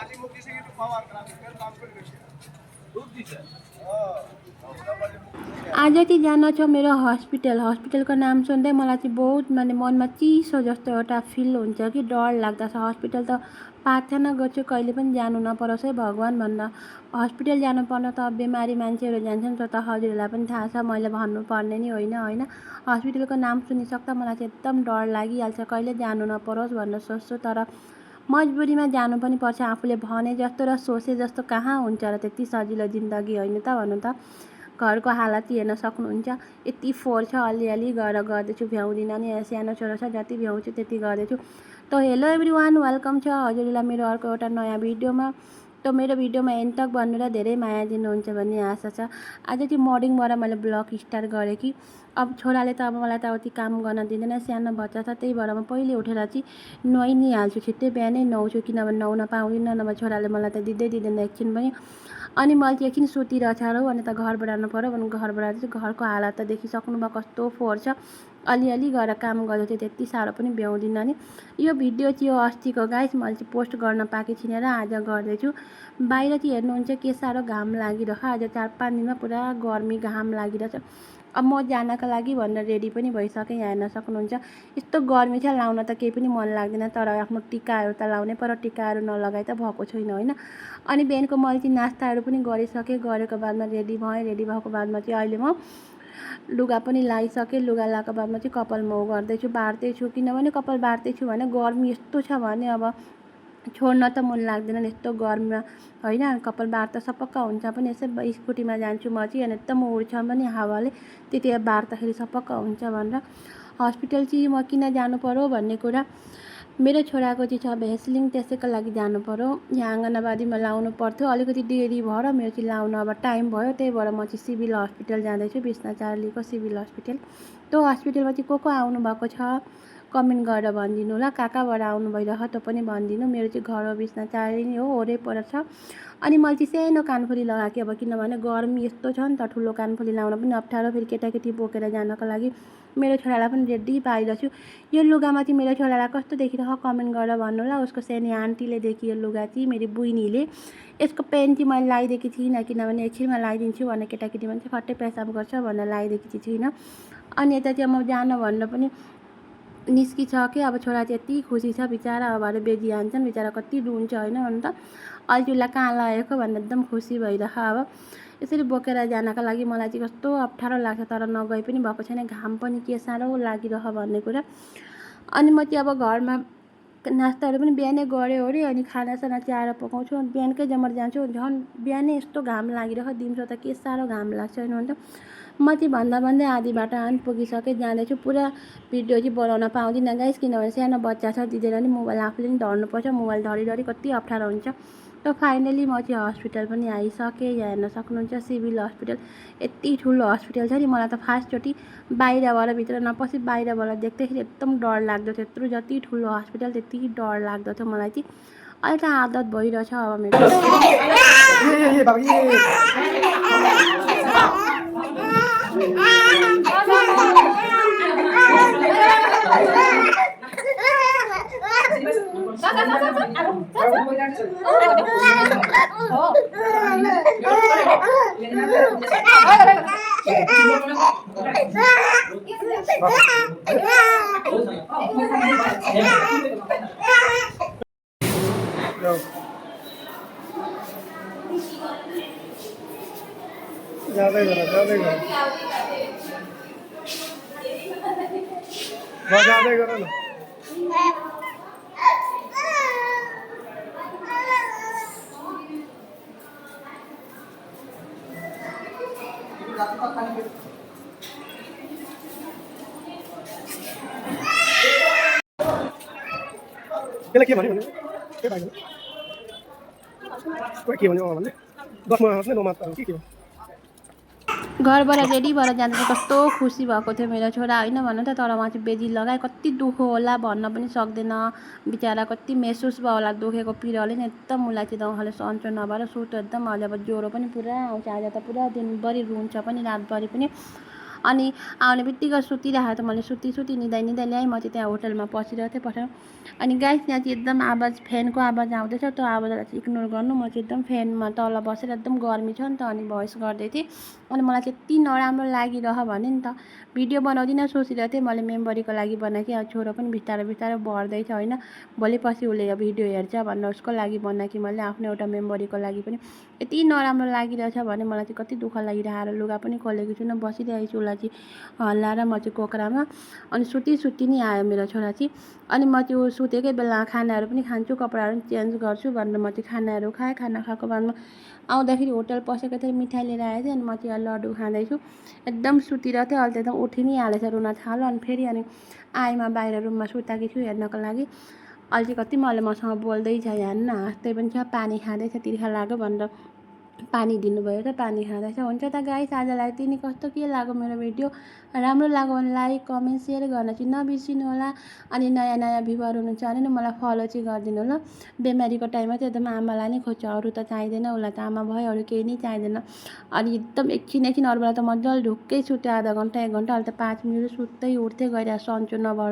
आज चाहिँ जान छ मेरो हस्पिटलको नाम सुन्दै मलाई चाहिँ बहुत माने मनमा चिसो जस्तो एउटा फिल हुन्छ कि डर लाग्दछ। हस्पिटल त प्रार्थना गर्छु कहिले पनि जानु नपरोस् है भगवान् भनेर। हस्पिटल जानुपर्न त बिमारी मान्छेहरू जान्छन्, त्यो त हजुरहरूलाई पनि थाहा छ, मैले भन्नुपर्ने नि होइन। हस्पिटलको नाम सुनिसक्दा मलाई चाहिँ एकदम डर लागिहाल्छ, कहिले जानु नपरोस् भनेर सोच्छु। तर मजबुरीमा जानु पनि पर्छ। आफूले भने जस्तो र सोचे जस्तो कहाँ हुन्छ र, त्यति सजिलो जिन्दगी होइन त भन्नु त। घरको हालत हेर्न सक्नुहुन्छ, यति फोहोर छ, अलिअलि गरेर गर्दैछु, भ्याउँदिनँ नि, सानो छोरा छ, जति भ्याउँछु त्यति गर्दैछु। त हेलो एभ्रिवान, वेलकम छ हजुरलाई मेरो अर्को एउटा नयाँ भिडियोमा। त मेरो भिडियोमा एन्ड तक भन्नु र धेरै माया दिनुहुन्छ भन्ने आशा छ। आज चाहिँ मर्निङबाट मैले ब्लग स्टार्ट गरेँ कि अब छोराले त अब मलाई त उति काम गर्न दिँदैन, सानो बच्चा छ, त्यही भएर म पहिले उठेर चाहिँ नुहाइ नै हाल्छु, छिट्टै बिहानै नुहाउँछु, किनभने नुहाउन पाउँदिनँ, नभए छोराले मलाई त दिँदैन एकछिन पनि। अनि मैले चाहिँ एकछिन सुतिरहेछ र अनि त घर बढाउनु पऱ्यो भने घर बढाएर चाहिँ घरको हालत त देखिसक्नुभयो कस्तो फोहोर छ, अलिअलि गरेर काम गर्दै थियो, त्यति साह्रो पनि भ्याउँदिनँ नि। यो भिडियो चाहिँ यो अस्तिको गाइस, मैले चाहिँ पोस्ट गर्न पाएकी थिइनँ र आज गर्दैछु। बाहिर चाहिँ हेर्नुहुन्छ के साह्रो घाम लागिरहेछ, आज 4-5 दिनमा पुरा गर्मी घाम लागिरहेछ। अब म जानका लागि भनेर रेडी पनि भइसकेँ, यहाँ हेर्न सक्नुहुन्छ। यस्तो गर्मी छ, लाउन त केही पनि मन लाग्दैन, तर आफ्नो टिकाहरू त लाउनै पर्यो, टिकाहरू नलगाइ त भएको छैन होइन। अनि बिहानको मैले चाहिँ नास्ताहरू पनि गरिसकेँ, गरेको बादमा रेडी भएँ, रेडी भएको बादमा चाहिँ अहिले म लुगा पनि लगाइसकेँ, लुगा लगाएको बादमा चाहिँ कपाल मौ गर्दैछु, बार्दैछु, किनभने कपाल बार्दैछु भने गर्मी यस्तो छ भने अब छोड्न त मन लाग्दैन यस्तो गर्मीमा होइन। कपाल बार्दा सपक्क हुन्छ पनि, यसै स्कुटीमा जान्छु म चाहिँ अनि एकदम उड्छ पनि हावाले, त्यति बार्दाखेरि सपक्क हुन्छ भनेर। हस्पिटल चाहिँ म किन जानु पर्यो भन्ने कुरा, मेरो छोराको चाहिँ छ भेस्लिङ, त्यसैको लागि जानु पर्यो। यहाँ आँगनबारीमा लाउनु पर्थ्यो, अलिकति देरी भएर मेरो चाहिँ लाउनु अब टाइम भयो, त्यही भएर म चाहिँ सिभिल हस्पिटल जाँदैछु, बिसना चार्लीको सिभिल हस्पिटल। त्यो हस्पिटलमा चाहिँ को आउनु भएको छ कमेन्ट गरेर भनिदिनु होला, कहाँबाट आउनु भइरहेको त्यो पनि भनिदिनु। मेरो चाहिँ घर हो बिसना चार्ली नै हो, वरैपर छ। अनि मैले चाहिँ सानो कानफुली लगाएँ अब, किनभने गर्मी यस्तो छ नि त, ठुलो कानफुली लाउन पनि अप्ठ्यारो, फेरि केटाकेटी बोकेर जानको लागि। मेरो छोरालाई पनि रेडी पारिरहेको छु। यो लुगामा चाहिँ मेरो छोरालाई कस्तो देखिरहेको कमेन्ट गरेर भन्नु होला। उसको सानो आन्टीले देखि यो लुगा चाहिँ मेरो बुइनीले, यसको पेन्ट चाहिँ मैले लगाइदिएकी थिइनँ, किनभने एकछिनमा लगाइदिन्छु भने केटाकेटी मान्छे फट्टै पेसाब गर्छ भनेर लगाइदिएकी चाहिँ छैन। अनि यता चाहिँ म जान भनेर पनि निस्किसक्यो। अब छोरा चाहिँ यति खुसी छ बिचरा, अब अरे बेजी हान्छन् बिचरा, कति रुन्छ होइन भन्नु त। अहिले उसलाई कहाँ लगेको भनेर एकदम खुसी भइरह। अब यसरी बोकेर जानका लागि मलाई चाहिँ कस्तो अप्ठ्यारो लाग्छ, तर नगए पनि भएको छैन, घाम पनि के साह्रो लागिरह भन्ने कुरा। अनि म चाहिँ अब घरमा नास्ताहरू पनि बिहानै गऱ्यो अरे, अनि खानासाना च्याएर पकाउँछु, अनि बिहानकै जमर जान्छु। झन् बिहानै यस्तो घाम लागिरह, दिउँसो त के साह्रो घाम लाग्छ होइन भने त। म चाहिँ भन्दै आधी बाटो पुगिसकेँ, जाँदैछु। पुरा भिडियो चाहिँ बनाउन पाउँदिनँ गाइस, किनभने सानो बच्चा छ, दिँदैन नि मोबाइल, आफूले पनि धर्नुपर्छ, मोबाइल धरी कति अप्ठ्यारो हुन्छ। त फाइनली म चाहिँ हस्पिटल पनि आइसकेँ, यहाँ हेर्न सक्नुहुन्छ सिभिल हस्पिटल। यति ठुलो हस्पिटल छ नि, मलाई त फर्स्टचोटि बाहिरबाट भित्र नपसी बाहिरबाट देख्दाखेरि एकदम डर लाग्दो थियो। यत्रो जति ठुलो हस्पिटल त्यति डर लाग्दो थियो मलाई चाहिँ। अहिले त आदत भइरहेछ अब मेरो। ज्यादै गर न। त्यसलाई के भन्यो के भन्यो के भन्यो भन्ने दसमा आफ्नै नमात्रा के घरबाट रेडी भएर जाँदा चाहिँ कस्तो खुसी भएको थियो मेरो छोरा होइन भन्नु त। तर उहाँ चाहिँ बेजी लगाए, कति दुःख होला भन्न पनि सक्दैन बिचरा, कति महसुस भयो होला दुखेको पिरोले नि। एकदम उसलाई चाहिँ दौखाले सन्चो नभएर सुतो एकदम, अहिले अब ज्वरो पनि पुरा आउँछ, आज त पुरा दिनभरि रुन्छ पनि, रातभरि पनि। अनि आउने बित्तिकै सुतिरहेको त मैले सुती निदाइ ल्याएँ। म चाहिँ त्यहाँ होटलमा पसिरहेको थिएँ अनि गाइस यहाँ चाहिँ एकदम आवाज फ्यानको आवाज आउँदैछ। त्यो आवाजलाई चाहिँ इग्नोर गर्नु। म चाहिँ एकदम फ्यानमा तल बसेर एकदम गर्मी छ नि त अनि भोइस गर्दै थिएँ। अनि मलाई चाहिँ यति नराम्रो लागिरह भने नि त भिडियो बनाउँदिनँ सोचिरहेको थिएँ। मैले मेमोरीको लागि बनाएँ। अब छोरो पनि बिस्तारै बढ्दैछ होइन, भोलि पछि उसले भिडियो हेर्छ भनेर उसको लागि बनाएँ मैले, आफ्नो एउटा मेमोरीको लागि पनि। यति नराम्रो लागिरहेछ भने मलाई चाहिँ कति दुःख लागिरहेको, लुगा पनि खोलेको छुइनँ, बसिरहेको छु। उसलाई चाहिँ हल्लाएर म चाहिँ कोक्रामा। अनि सुती नै आयो मेरो छोरा चाहिँ। अनि म त्यो सुतेकै बेला खानाहरू पनि खान्छु, कपडाहरू पनि चेन्ज गर्छु भनेर म चाहिँ खानाहरू खाएँ। खाना खाएको बादमा आउँदाखेरि होटल पसेको थिएँ, मिठाई लिएर आएको थिएँ। अनि म चाहिँ लड्डु खाँदैछु। एकदम सुतिरहेको थिएँ, अहिले त एकदम उठि नै हालेछ, रुन थाल्यो। अनि फेरि आएमा बाहिर रुममा सुताएको छु हेर्नको लागि। अहिले चाहिँ कति मसँग बोल्दैछ, हेर्न हाँस्दै पनि छ, पानी खाँदैछ, तिर्खा लाग्यो भनेर पानी दिनुभयो त पानी खाँदैछ। हुन्छ त गाइस, आजलाई यति नै। कस्तो के लाग्यो मेरो भिडियो, राम्रो लाग्यो भने लाइक कमेन्ट सेयर गर्न चाहिँ नबिर्सिनु होला। अनि नयाँ भ्युवर हुनुहुन्छ भने मलाई फलो चाहिँ गरिदिनु ल। बिमारीको टाइममा चाहिँ एकदम आमालाई नै खोज्छ, अरू त चाहिँदैन। उसलाई त आमा भयो, अरू केही नै चाहिँदैन। अनि एकदम एकछिन अरू बेला त मजाले ढुक्कै सुत्यो, आधा घन्टा 1 घन्टा। अहिले त 5 मिनट सुत्दै उठ्दै गइरहेको सन्चो नभएर।